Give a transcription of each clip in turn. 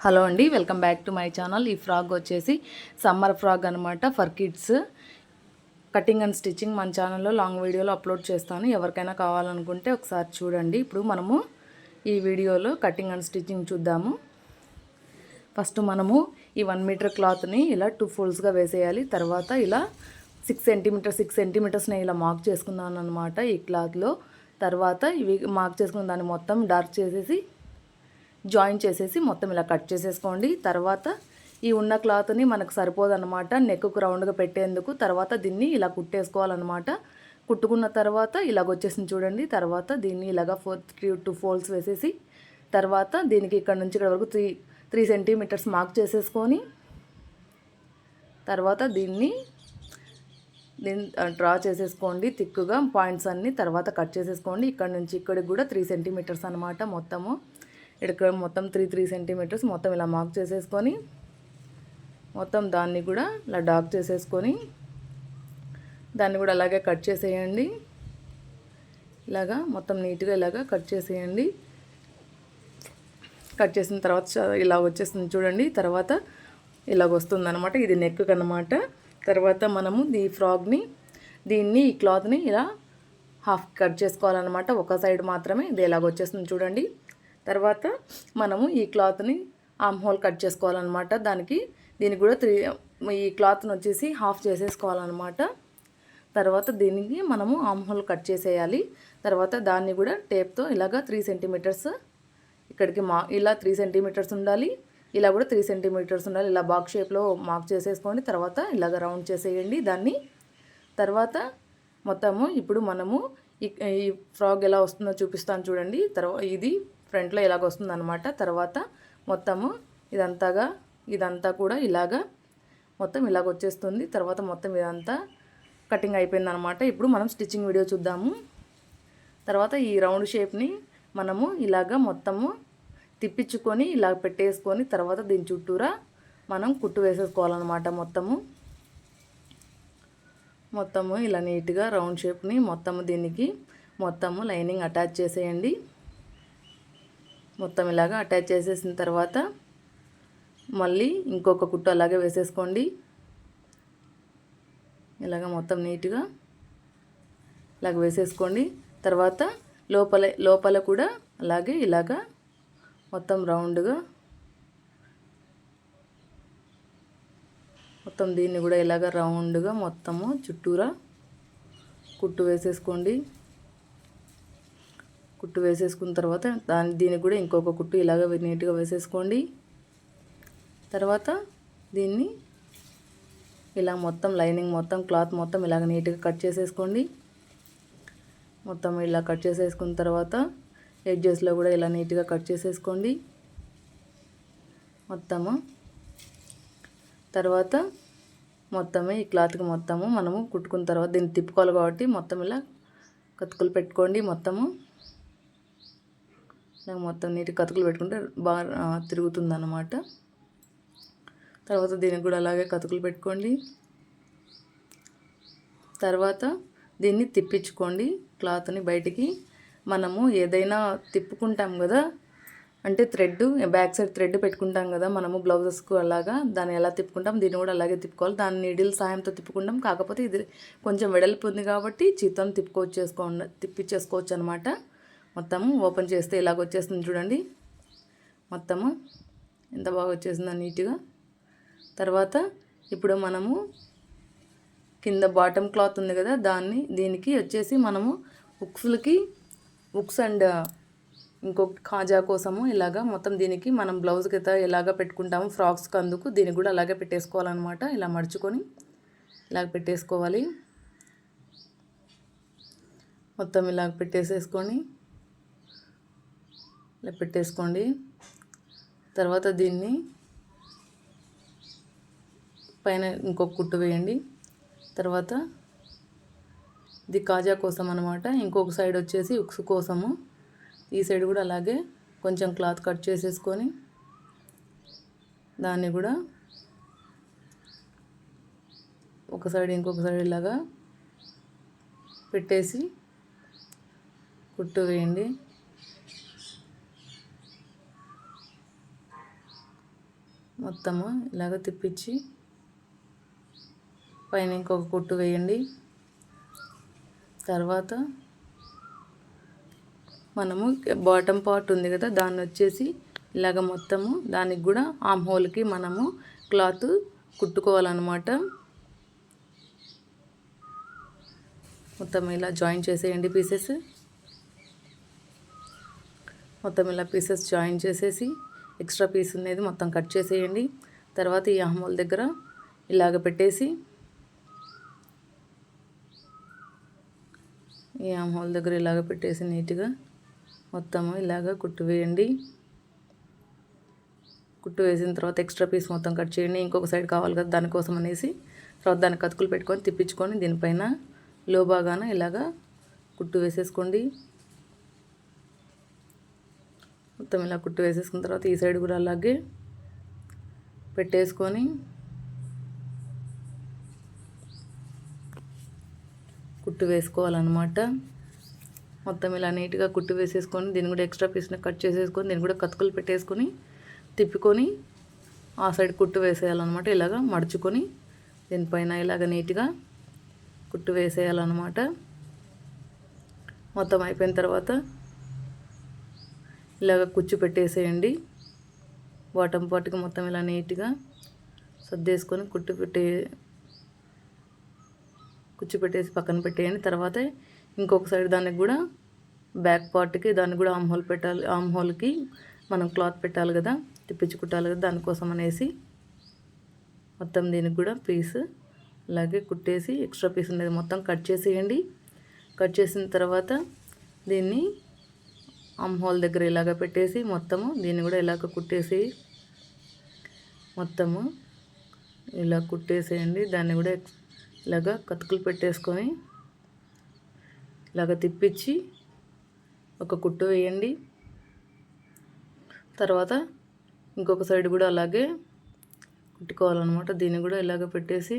Hello అండి, welcome back to my channel. ఈ frock వచ్చేసి సమ్మర్ ఫ్రాక్ అనమాట for kids. Cutting and stitching మన ఛానల్లో లాంగ్ వీడియోలో అప్లోడ్ చేస్తాను. ఎవరికైనా కావాలనుకుంటే ఒకసారి చూడండి. ఇప్పుడు మనము ఈ వీడియోలో కటింగ్ అండ్ స్టిచ్చింగ్ చూద్దాము. ఫస్ట్ మనము ఈ 1 మీటర్ క్లాత్ని ఇలా 2 ఫోల్డ్స్గా వేసేయాలి. తర్వాత ఇలా 6 సెంటీమీటర్స్ని ఇలా మార్క్ చేసుకున్నాను అనమాట ఈ క్లాత్లో. తర్వాత ఇవి మార్క్ చేసుకున్న దాన్ని మొత్తం డార్క్ చేసేసి జాయిన్ చేసేసి మొత్తం ఇలా కట్ చేసేసుకోండి. తర్వాత ఈ ఉన్న క్లాత్ని మనకు సరిపోదన్నమాట నెక్కు రౌండ్గా పెట్టేందుకు. తర్వాత దీన్ని ఇలా కుట్టేసుకోవాలన్నమాట. కుట్టుకున్న తర్వాత ఇలాగొచ్చేసింది చూడండి. తర్వాత దీన్ని ఇలాగా 2 ఫోల్డ్స్ వేసేసి తర్వాత దీనికి ఇక్కడ నుంచి ఇక్కడ వరకు 3 సెంటీమీటర్స్ మార్క్ చేసేసుకొని తర్వాత దీన్ని డ్రా చేసేసుకోండి థిక్గా పాయింట్స్ అన్నీ. తర్వాత కట్ చేసేసుకోండి. ఇక్కడ నుంచి ఇక్కడికి కూడా 3 సెంటీమీటర్స్ అనమాట. మొత్తము ఇక్కడ మొత్తం 3 సెంటీమీటర్స్ మొత్తం ఇలా మార్క్ చేసేసుకొని మొత్తం దాన్ని కూడా ఇలా డార్క్ చేసేసుకొని దాన్ని కూడా అలాగే కట్ చేసేయండి. ఇలాగా మొత్తం నీట్గా ఇలాగా కట్ చేసేయండి. కట్ చేసిన తర్వాత ఇలా వచ్చేస్తుంది చూడండి. తర్వాత ఇలాగ వస్తుంది అనమాట. ఇది నెక్ అనమాట. తర్వాత మనము ఈ ఫ్రాక్ని ఈ క్లాత్ని ఇలా హాఫ్ కట్ చేసుకోవాలన్నమాట. ఒక సైడ్ మాత్రమే. ఇది ఇలాగ వచ్చేస్తుంది చూడండి. తర్వాత మనము ఈ క్లాత్ని ఆర్మ్ హోల్ కట్ చేసుకోవాలన్నమాట. దీనికి కూడా ఈ క్లాత్ని వచ్చేసి హాఫ్ చేసేసుకోవాలన్నమాట. తర్వాత దీనికి మనము ఆర్మ్ హోల్ కట్ చేసేయాలి. తర్వాత దాన్ని కూడా టేప్తో ఇలాగా 3 సెంటీమీటర్స్ ఇక్కడికి ఇలా 3 సెంటీమీటర్స్ ఉండాలి. ఇలా కూడా 3 సెంటీమీటర్స్ ఉండాలి. ఇలా బాక్స్ షేప్లో మార్క్ చేసేసుకోండి. తర్వాత ఇలాగ రౌండ్ చేసేయండి దాన్ని. తర్వాత మొత్తము ఇప్పుడు మనము ఈ ఫ్రాక్ ఎలా వస్తుందో చూపిస్తాను చూడండి. ఇది ఫ్రంట్లో ఇలాగ వస్తుంది అనమాట. తర్వాత మొత్తము ఇదంతా కూడా ఇలాగా మొత్తం ఇలాగ వచ్చేస్తుంది. తర్వాత మొత్తం ఇదంతా కటింగ్ అయిపోయిందనమాట. ఇప్పుడు మనం స్టిచ్చింగ్ వీడియో చూద్దాము. తర్వాత ఈ రౌండ్ షేప్ని మనము ఇలాగ మొత్తము తిప్పించుకొని ఇలా పెట్టేసుకొని తర్వాత దీని చుట్టూరా మనం కుట్టు వేసేసుకోవాలన్నమాట. మొత్తము ఇలా నీట్గా రౌండ్ షేప్ని దీనికి మొత్తము లైనింగ్ అటాచ్ చేసేయండి. మొత్తం ఇలాగా అటాచ్ చేసేసిన తర్వాత మళ్ళీ ఇంకొక కుట్టు అలాగే వేసేసుకోండి. ఇలాగ మొత్తం నీట్గా ఇలాగ వేసేసుకోండి. తర్వాత లోపల కూడా అలాగే ఇలాగా మొత్తం రౌండ్గా మొత్తం దీన్ని కూడా ఇలాగ రౌండ్గా మొత్తము చుట్టూరా కుట్టు వేసేసుకోండి. కుట్టు వేసేసుకున్న తర్వాత దీనికి కూడా ఇంకొక కుట్టు ఇలాగ నీట్గా వేసేసుకోండి. తర్వాత దీన్ని ఇలా మొత్తం లైనింగ్ మొత్తం క్లాత్ మొత్తం ఇలాగ నీట్గా కట్ చేసేసుకోండి. మొత్తం ఇలా కట్ చేసేసుకున్న తర్వాత ఎడ్జెస్లో కూడా ఇలా నీట్గా కట్ చేసేసుకోండి మొత్తము. తర్వాత మొత్తమే ఈ క్లాత్కి మొత్తము మనము కుట్టుకున్న తర్వాత దీన్ని తిప్పుకోవాలి కాబట్టి మొత్తం ఇలా కతుకులు పెట్టుకోండి. మొత్తం నీట్గా కతుకులు పెట్టుకుంటే బాగా తిరుగుతుంది అన్నమాట. తర్వాత దీనికి కూడా అలాగే కతుకులు పెట్టుకోండి. తర్వాత దీన్ని తిప్పించుకోండి క్లాత్ని బయటికి. మనము ఏదైనా తిప్పుకుంటాం కదా, అంటే బ్యాక్ సైడ్ థ్రెడ్ పెట్టుకుంటాం కదా మనము బ్లౌజెస్కు అలాగా. దాన్ని ఎలా తిప్పుకుంటాం దీన్ని కూడా అలాగే తిప్పుకోవాలి. దాన్ని నీడిల్ సాయంతో తిప్పుకుంటాం. కాకపోతే ఇది కొంచెం వెడల్పు ఉంది కాబట్టి చేతితో తిప్పించేసుకోవచ్చు అనమాట. మొత్తము ఓపెన్ చేస్తే ఇలాగ వచ్చేస్తుంది చూడండి. మొత్తము ఎంత బాగా వచ్చేసిందో నీట్గా. తర్వాత ఇప్పుడు మనము కింద బాటమ్ క్లాత్ ఉంది కదా దీనికి వచ్చేసి మనము హుక్స్ అండ్ ఇంకొక కాజా కోసము ఇలాగా మొత్తం దీనికి మనం బ్లౌజ్కి అయితే ఎలాగ పెట్టుకుంటాము ఫ్రాక్స్కి, అందుకు దీనికి కూడా అలాగే పెట్టేసుకోవాలన్నమాట. ఇలా మడుచుకొని ఇలాగ పెట్టేసుకోవాలి. మొత్తం ఇలాగ పెట్టేసుకోండి. తర్వాత దీన్ని పైన ఇంకొక కుట్టు వేయండి. తర్వాత ఇది కాజా కోసం అనమాట. ఇంకొక సైడ్ వచ్చేసి ఉక్స్ కోసము. ఈ సైడ్ కూడా అలాగే కొంచెం క్లాత్ కట్ చేసేసుకొని దాన్ని కూడా ఒక సైడ్ ఇంకొక సైడ్ ఇలాగా పెట్టేసి కుట్టు వేయండి. మొత్తము ఇలాగ తిప్పించి పైన ఇంకొక కుట్టు వేయండి. తర్వాత మనము బాటమ్ పార్ట్ ఉంది కదా, దాన్ని వచ్చేసి ఇలాగ మొత్తము దానికి కూడా ఆమ్ హోల్కి మనము క్లాత్ కుట్టుకోవాలన్నమాట. మొత్తం ఇలా జాయిన్ చేసేయండి పీసెస్. మొత్తం ఇలా పీసెస్ జాయిన్ చేసేసి ఎక్స్ట్రా పీస్ అనేది మొత్తం కట్ చేసేయండి. తర్వాత ఈ ఆమ్ హోల్ దగ్గర ఇలాగ పెట్టేసి ఈ ఆమ్ హోల్ దగ్గర ఇలాగ పెట్టేసి నీట్గా మొత్తము ఇలాగ కుట్టు వేయండి. కుట్టు వేసిన తర్వాత ఎక్స్ట్రా పీస్ మొత్తం కట్ చేయండి. ఇంకొక సైడ్ కావాలి కదా, దానికోసం అనేసి తర్వాత దాన్ని కతుకులు పెట్టుకొని తిప్పించుకొని దీనిపైన లో భాగాన ఇలాగా కుట్టు వేసేసుకోండి. మొత్తం ఇలా కుట్టు వేసేసుకున్న తర్వాత ఈ సైడ్ కూడా అలాగే పెట్టేసుకొని కుట్టు వేసుకోవాలన్నమాట. మొత్తం ఇలా నీట్గా కుట్టు వేసేసుకొని దీన్ని కూడా ఎక్స్ట్రా పీస్ని కట్ చేసేసుకొని దీన్ని కూడా కతుకులు పెట్టేసుకొని తిప్పుకొని ఆ సైడ్ కుట్టు వేసేయాలన్నమాట. ఇలాగ మడుచుకొని దీనిపైన ఇలాగ నీట్గా కుట్టు వేసేయాలన్నమాట. మొత్తం అయిపోయిన తర్వాత ఇలాగ కుచ్చు పెట్టేసేయండి. బాటమ్ పార్ట్కి మొత్తం ఇలా నీట్గా సర్దేసుకొని కుచ్చు పెట్టేసి పక్కన పెట్టేయండి. తర్వాత ఇంకొక సైడ్ దానికి కూడా బ్యాక్ పార్ట్కి దానికి కూడా ఆమ్ హోల్ పెట్టాలి. ఆమ్ హోల్కి మనం క్లాత్ పెట్టాలి కదా, తిప్పించి కుట్టాలి కదా, దానికోసం అనేసి మొత్తం దీనికి కూడా పీస్ అలాగే కుట్టేసి ఎక్స్ట్రా పీస్ ఉండేది మొత్తం కట్ చేసేయండి. కట్ చేసిన తర్వాత దీన్ని ఆమ్ హోల్ దగ్గర ఇలాగ పెట్టేసి మొత్తము దీన్ని కూడా ఇలాగ కుట్టేసి మొత్తము ఇలా కుట్టేసేయండి. దాన్ని కూడా ఇలాగ కతుకులు పెట్టేసుకొని ఇలాగ తిప్పించి ఒక కుట్టు వేయండి. తర్వాత ఇంకొక సైడ్ కూడా అలాగే కుట్టుకోవాలన్నమాట. దీన్ని కూడా ఇలాగ పెట్టేసి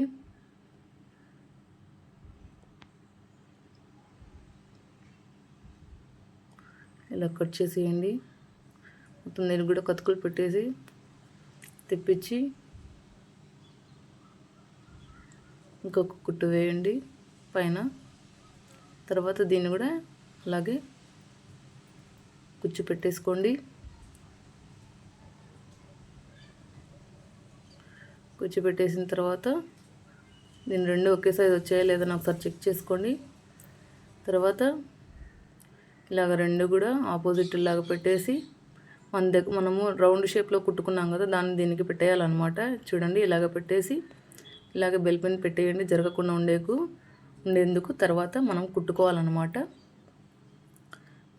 ఇలా కట్ చేసేయండి. మొత్తం దీనికి కూడా కతుకులు పెట్టేసి తిప్పించి ఇంకొక కుట్టు వేయండి పైన. తర్వాత దీన్ని కూడా అలాగే కుచ్చు పెట్టేసుకోండి. కుచ్చు పెట్టేసిన తర్వాత దీన్ని రెండు ఒకే సైజ్ వచ్చాయో లేదని ఒకసారి చెక్ చేసుకోండి. తర్వాత ఇలాగ రెండు కూడా ఆపోజిట్ ఇలాగ పెట్టేసి మనము రౌండ్ షేప్లో కుట్టుకున్నాం కదా, దాన్ని దీనికి పెట్టేయాలన్నమాట. చూడండి ఇలాగ పెట్టేసి ఇలాగ బెల్ పిన్ పెట్టేయండి జరగకుండా ఉండేందుకు. తర్వాత మనం కుట్టుకోవాలన్నమాట.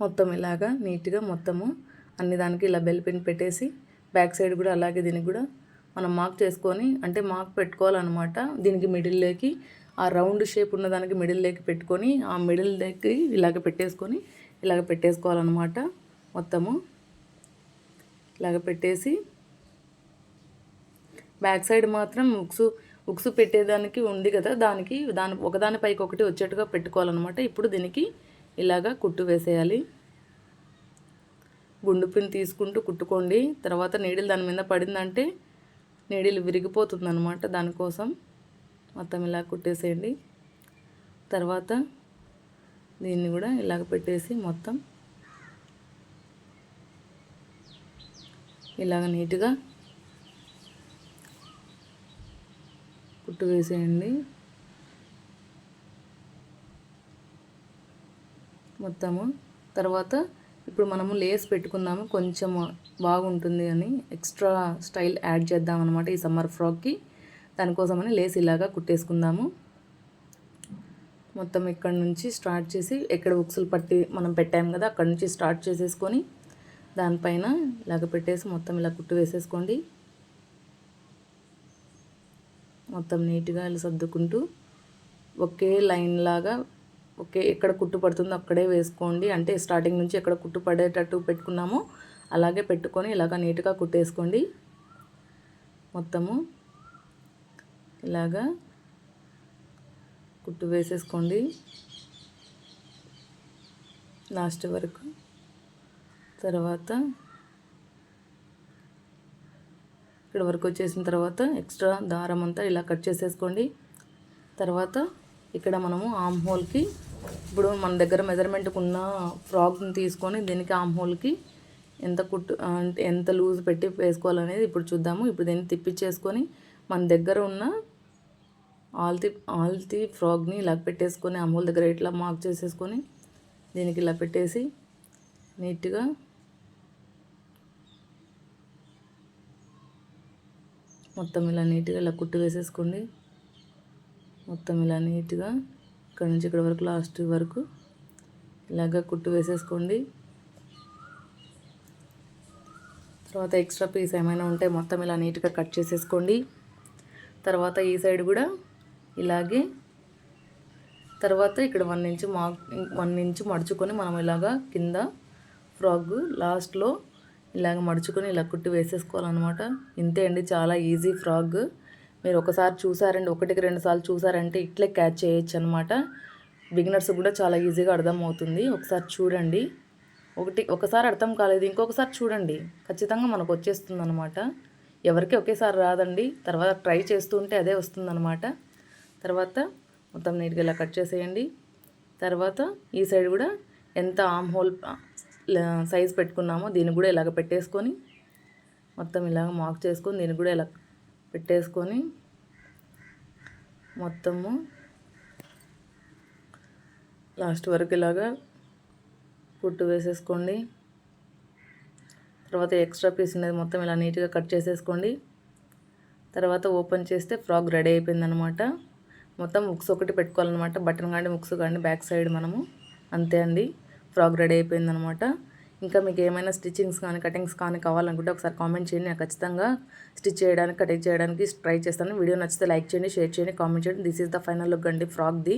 మొత్తం ఇలాగా నీట్గా మొత్తము అన్ని దానికి ఇలా బెల్ పిన్ పెట్టేసి బ్యాక్ సైడ్ కూడా అలాగే దీనికి కూడా మనం మార్క్ చేసుకొని అంటే మార్క్ పెట్టుకోవాలన్నమాట. దీనికి మిడిల్లోకి ఆ రౌండ్ షేప్ ఉన్నదానికి మిడిల్లోకి పెట్టుకొని ఆ మిడిల్లోకి ఇలాగ పెట్టేసుకోవాలన్నమాట. మొత్తము ఇలాగ పెట్టేసి బ్యాక్ సైడ్ మాత్రం ఉక్సు పెట్టేదానికి ఉంది కదా, ఒకదానిపైకి ఒకటి వచ్చేట్టుగా పెట్టుకోవాలన్నమాట. ఇప్పుడు దీనికి ఇలాగా కుట్టు వేసేయాలి. గుండు పిన్ తీసుకుంటూ కుట్టుకోండి. తర్వాత నీడిల్ దాని మీద పడిందంటే నీడిల్ విరిగిపోతుంది అన్నమాట. దానికోసం మొత్తం ఇలా కుట్టేసేయండి. తర్వాత దీన్ని కూడా ఇలాగ పెట్టేసి మొత్తం ఇలాగ నీట్గా కుట్టు వేసేయండి. మొత్తము తర్వాత ఇప్పుడు మనము లేస్ పెట్టుకుందాము, కొంచెం బాగుంటుంది అని ఎక్స్ట్రా స్టైల్ యాడ్ చేద్దాం అనమాట ఈ సమ్మర్ ఫ్రాక్కి. దానికోసమని లేస్ ఇలాగా కుట్టేసుకుందాము. మొత్తం ఇక్కడ నుంచి స్టార్ట్ చేసి ఎక్కడ ఉక్సులు పట్టి మనం పెట్టాము కదా అక్కడ నుంచి స్టార్ట్ చేసేసుకొని దానిపైన ఇలాగ పెట్టేసి మొత్తం ఇలా కుట్టు వేసేసుకోండి. మొత్తం నీట్గా ఇలా సర్దుకుంటూ ఒకే లైన్ లాగా ఎక్కడ కుట్టు పడుతుందో అక్కడే వేసుకోండి. అంటే స్టార్టింగ్ నుంచి ఎక్కడ కుట్టు పడేటట్టు పెట్టుకున్నామో అలాగే పెట్టుకొని ఇలాగ నీట్గా కుట్టేసుకోండి. మొత్తము ఇలాగా కుట్టు వేసేసుకోండి లాస్ట్ వరకు. తర్వాత ఇక్కడ వరకు వచ్చేసిన తర్వాత ఎక్స్ట్రా దారం అంతా ఇలా కట్ చేసేసుకోండి. తర్వాత ఇక్కడ మనము ఆమ్ హోల్కి ఇప్పుడు మన దగ్గర మెజర్మెంట్కి ఉన్న ఫ్రాక్ని తీసుకొని దీనికి ఆమ్ హోల్కి ఎంత కుట్టు అంటే ఎంత లూజ్ పెట్టి వేసుకోవాలనేది ఇప్పుడు చూద్దాము. ఇప్పుడు దీన్ని తిప్పించేసుకొని మన దగ్గర ఉన్న ఆల్తి ఫ్రాక్ని ఇలా పెట్టేసుకొని ఆమ్ హోల్ దగ్గర ఇట్లా మార్క్ చేసేసుకొని దీనికి ఇలా పెట్టేసి నీట్గా మొత్తం ఇలా నీట్గా ఇలా కుట్టు వేసేసుకోండి. మొత్తం ఇలా నీట్గా ఇక్కడ నుంచి ఇక్కడ వరకు లాస్ట్ వరకు ఇలాగ కుట్టు వేసేసుకోండి. తర్వాత ఎక్స్ట్రా పీస్ ఏమైనా ఉంటే మొత్తం ఇలా నీట్గా కట్ చేసేసుకోండి. తర్వాత ఈ సైడ్ కూడా ఇలాగే తర్వాత ఇక్కడ 1 ఇంచ్ మడుచుకొని మనం ఇలాగా కింద ఫ్రాక్ లాస్ట్లో ఇలాగ మడుచుకొని ఇలా కుట్టి వేసేసుకోవాలన్నమాట. ఇంతే అండి, చాలా ఈజీ ఫ్రాక్. మీరు ఒకసారి చూసారండి, 1-2 సార్లు చూసారంటే ఇట్లే క్యాచ్ చేయొచ్చు అనమాట. బిగినర్స్ కూడా చాలా ఈజీగా అర్థమవుతుంది. ఒకసారి చూడండి. ఒకసారి అర్థం కాలేదు ఇంకొకసారి చూడండి, ఖచ్చితంగా మనకు వచ్చేస్తుంది అనమాట. ఎవరికి ఒకేసారి రాదండి, తర్వాత ట్రై చేస్తూ ఉంటే అదే వస్తుందన్నమాట. తర్వాత మొత్తం నీట్గా ఇలా కట్ చేసేయండి. తర్వాత ఈ సైడ్ కూడా ఎంత ఆమ్ హోల్ సైజ్ పెట్టుకున్నామో దీన్ని కూడా ఇలాగ పెట్టేసుకొని మొత్తం ఇలాగ మార్క్ చేసుకొని దీన్ని కూడా ఇలా పెట్టేసుకొని మొత్తము లాస్ట్ వరకు ఇలాగా కుట్టు వేసేసుకోండి. తర్వాత ఎక్స్ట్రా పీస్ అనేది మొత్తం ఇలా నీట్గా కట్ చేసేసుకోండి. తర్వాత ఓపెన్ చేస్తే ఫ్రాక్ రెడీ అయిపోయిందనమాట. మొత్తం ముక్స్ ఒకటి పెట్టుకోవాలన్నమాట, బటన్ కానీ ముక్స్ కానీ బ్యాక్ సైడ్ మనము. అంతే అండి, ఫ్రాక్ రెడీ అయిపోయిందనమాట. ఇంకా మీకు ఏమైనా స్టిచ్చింగ్స్ కానీ కటింగ్స్ కానీ కావాలనుకుంటే ఒకసారి కామెంట్ చేయండి. నేను ఖచ్చితంగా స్టిచ్ చేయడానికి కటింగ్ చేయడానికి ట్రై చేస్తాను. వీడియో నచ్చితే లైక్ చేయండి, షేర్ చేయండి, కామెంట్ చేయండి. This is the final look అండి ఫ్రాక్ది.